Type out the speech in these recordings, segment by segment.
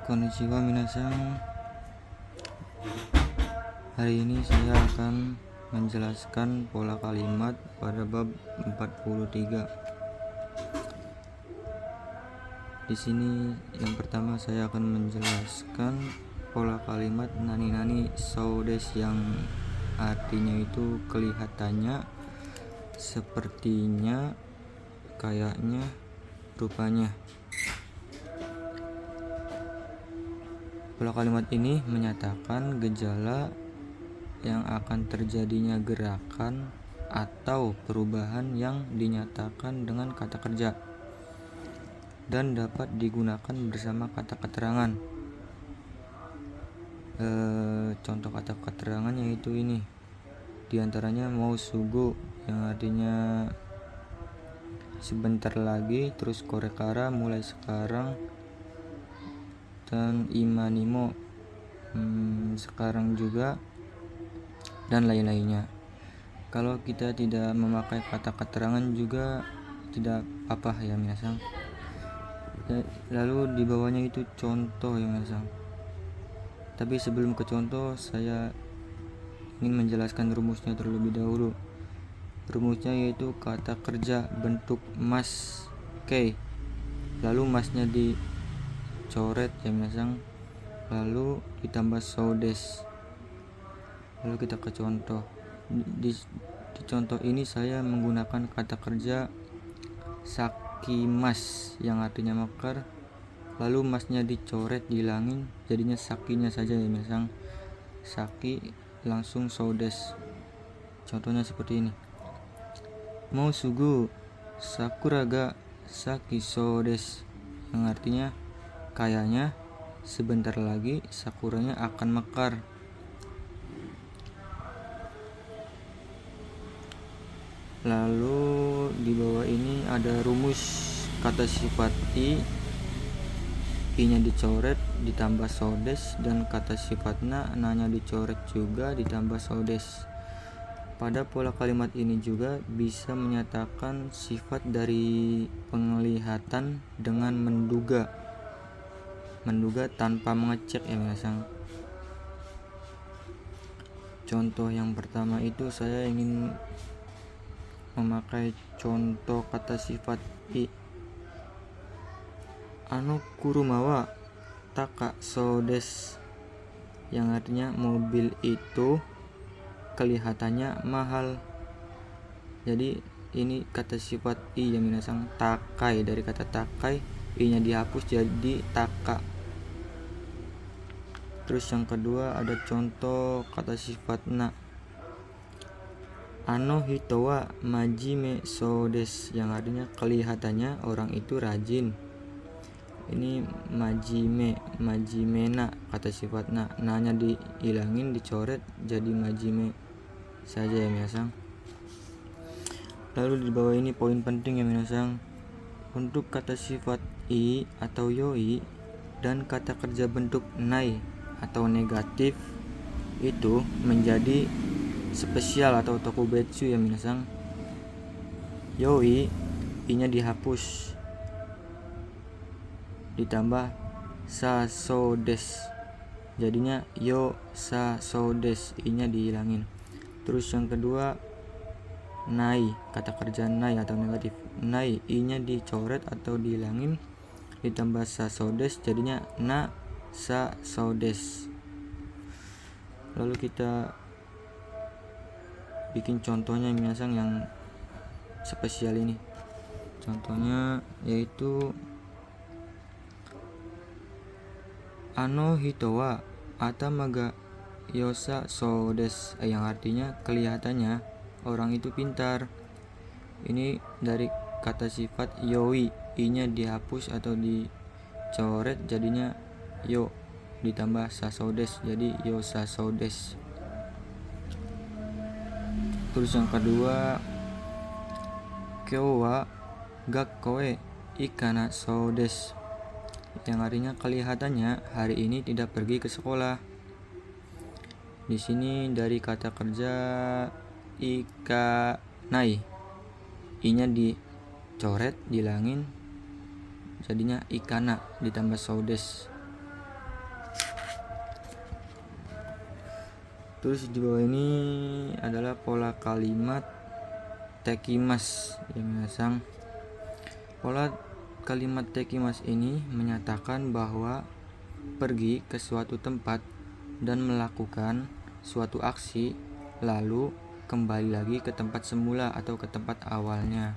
Konnichiwa minasan. Hari ini saya akan menjelaskan pola kalimat pada bab 43. Di sini yang pertama saya akan menjelaskan pola kalimat nani-nani so desu, yang artinya itu kelihatannya, sepertinya, kayaknya, rupanya. Pola kalimat ini menyatakan gejala yang akan terjadinya gerakan atau perubahan yang dinyatakan dengan kata kerja dan dapat digunakan bersama kata keterangan. Contoh kata keterangan yaitu ini, diantaranya mau sugo yang artinya sebentar lagi, terus korekara mulai sekarang, dan imanimo sekarang juga, dan lain-lainnya. Kalau kita tidak memakai kata keterangan juga tidak apa ya minasan. Lalu di bawahnya itu contoh ya minasan. Tapi sebelum ke contoh, saya ingin menjelaskan rumusnya terlebih dahulu. Rumusnya yaitu kata kerja bentuk mas K, lalu masnya dicoret ya minasan, lalu ditambah sodes. Lalu kita ke contoh. Di contoh ini saya menggunakan kata kerja sakimas yang artinya mekar, lalu masnya dicoret, dihilangin, jadinya sakinya saja ya minasan. Saki langsung sodes. Contohnya seperti ini. Mau sugu sakura ga saki sodes, yang artinya kayaknya sebentar lagi sakuranya akan mekar. Lalu di bawah ini ada rumus kata sifat i-nya dicoret ditambah sodes, dan kata sifat na-nya dicoret juga ditambah sodes. Pada pola kalimat ini juga bisa menyatakan sifat dari penglihatan dengan menduga tanpa mengecek ya minasan. Contoh yang pertama itu saya ingin memakai contoh kata sifat i. Kurumawa taka sodes, yang artinya mobil itu kelihatannya mahal. Jadi ini kata sifat i ya minasan, takai, dari kata takai i-nya dihapus jadi taka. Terus yang kedua ada contoh kata sifat na. Hito wa majime so desu, yang artinya kelihatannya orang itu rajin. Ini majime na, kata sifat na-nya dihilangin, dicoret, jadi majime saja ya minasan. Lalu di bawah ini poin penting ya minasan. Untuk kata sifat i atau yoi dan kata kerja bentuk nai atau negatif itu menjadi spesial atau tokubetsu ya minasan. Yoi, i-nya dihapus, ditambah sa so desu, jadinya yo sa so desu, i-nya dihilangin. Terus yang kedua nai, kata kerja nai atau negatif nai, i-nya dicoret atau dihilangin, ditambah sa so desu, jadinya na sa so desu. Lalu kita bikin contohnya minasan yang spesial ini. Contohnya yaitu hito wa atama ga yosa so desu, yang artinya kelihatannya orang itu pintar. Ini dari kata sifat yoi, i-nya dihapus atau dicoret, jadinya yo, ditambah sa so desu, jadi yo sa so desu. Terus yang kedua, kyou wa gakkou e ikana so desu, yang artinya kelihatannya hari ini tidak pergi ke sekolah. Di sini dari kata kerja ikanai, i-nya dicoret, dihilangin, jadinya ikana ditambah so desu. Terus di bawah ini adalah pola kalimat tekimas ya minasang. Pola kalimat tekimas ini menyatakan bahwa pergi ke suatu tempat dan melakukan suatu aksi lalu kembali lagi ke tempat semula atau ke tempat awalnya.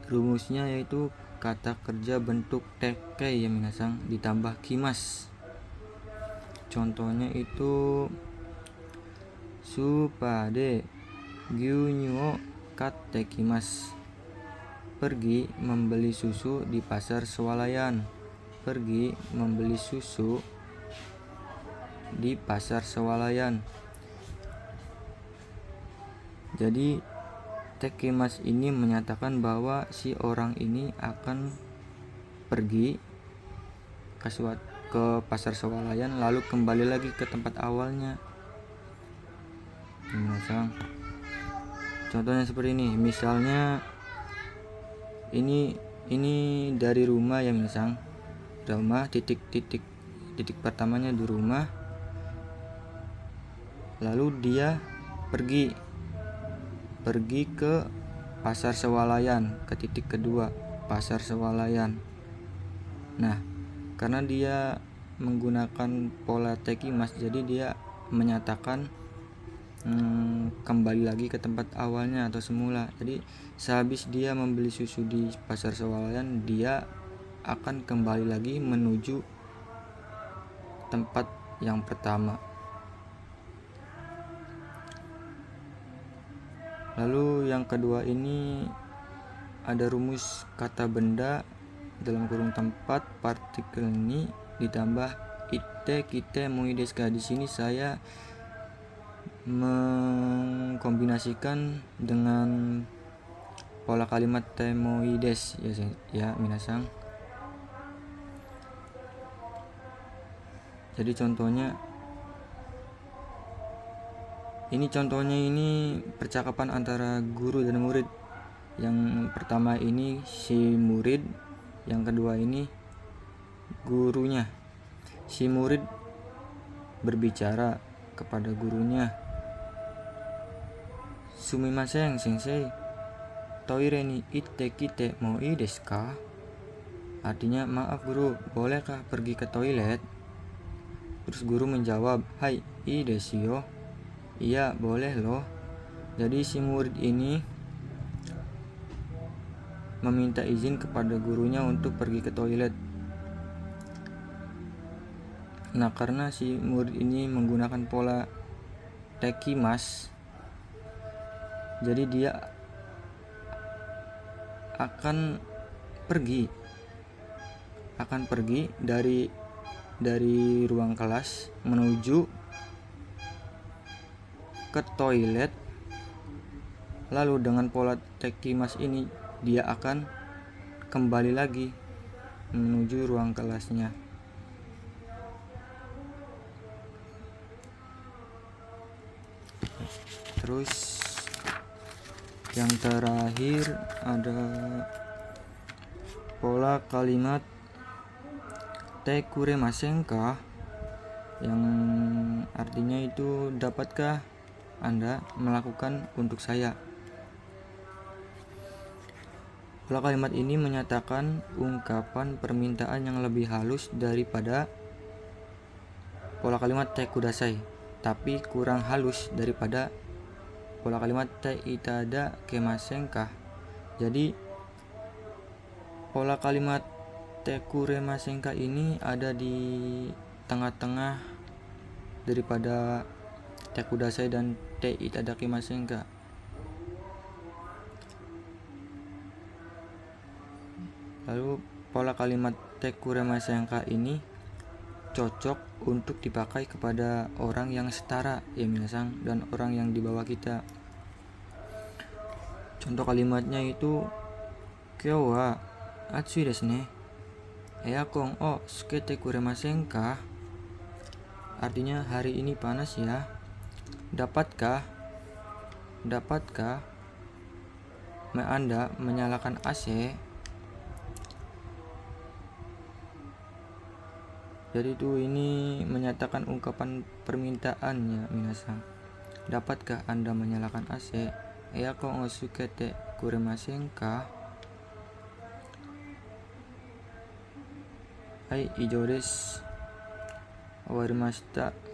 Rumusnya yaitu kata kerja bentuk teke ya minasang ditambah kimas. Contohnya itu supade gyunyu o kattekimasu. Pergi membeli susu di pasar swalayan. Pergi membeli susu di pasar swalayan. Jadi tekimas ini menyatakan bahwa si orang ini akan pergi ke pasar swalayan lalu kembali lagi ke tempat awalnya. Contohnya seperti ini, misalnya ini dari rumah ya misal rumah titik pertamanya di rumah, lalu dia pergi ke pasar swalayan, ke titik kedua pasar swalayan. Nah, karena dia menggunakan pola tekimas, jadi dia menyatakan kembali lagi ke tempat awalnya atau semula. Jadi sehabis dia membeli susu di pasar swalayan, dia akan kembali lagi menuju tempat yang pertama. Lalu yang kedua ini ada rumus kata benda dalam kurung tempat partikel ini ditambah ite kite moi desu ka. Di sini saya mengkombinasikan dengan pola kalimat temoides ya minasang. Jadi contohnya ini percakapan antara guru dan murid. Yang pertama ini si murid, yang kedua ini gurunya. Si murid berbicara kepada gurunya, "Sumimasen sensei, toire ni itte kite mo ii desu ka?" Artinya, maaf guru, bolehkah pergi ke toilet? Terus guru menjawab, "Hai, ii desu yo." Iya, boleh loh. Jadi si murid ini meminta izin kepada gurunya untuk pergi ke toilet. Nah, karena si murid ini menggunakan pola tekimas, jadi dia akan pergi dari ruang kelas menuju ke toilet. Lalu dengan pola tekimas ini dia akan kembali lagi menuju ruang kelasnya. Terus yang terakhir ada pola kalimat tekuremasen ka, yang artinya itu dapatkah Anda melakukan untuk saya. Pola kalimat ini menyatakan ungkapan permintaan yang lebih halus daripada pola kalimat te kudasai, tapi kurang halus daripada pola kalimat te itada kemasen ka. Jadi pola kalimat te kuremasen ka ini ada di tengah-tengah daripada te kudasai dan te itada kemasen ka. Lalu pola kalimat te kuremasen ka ini cocok untuk dipakai kepada orang yang setara ya minasang, dan orang yang di bawah kita. Contoh kalimatnya itu kyou wa atsui desu ne, earkon o tsukete kuremasen ka. Artinya hari ini panas ya, dapatkah Anda menyalakan AC? Jadi itu ini menyatakan ungkapan permintaannya minasang. Dapatkah Anda menyalakan AC? Eyako ngosukete kuremasen ka? Hai, ijo desu. Owarimashita.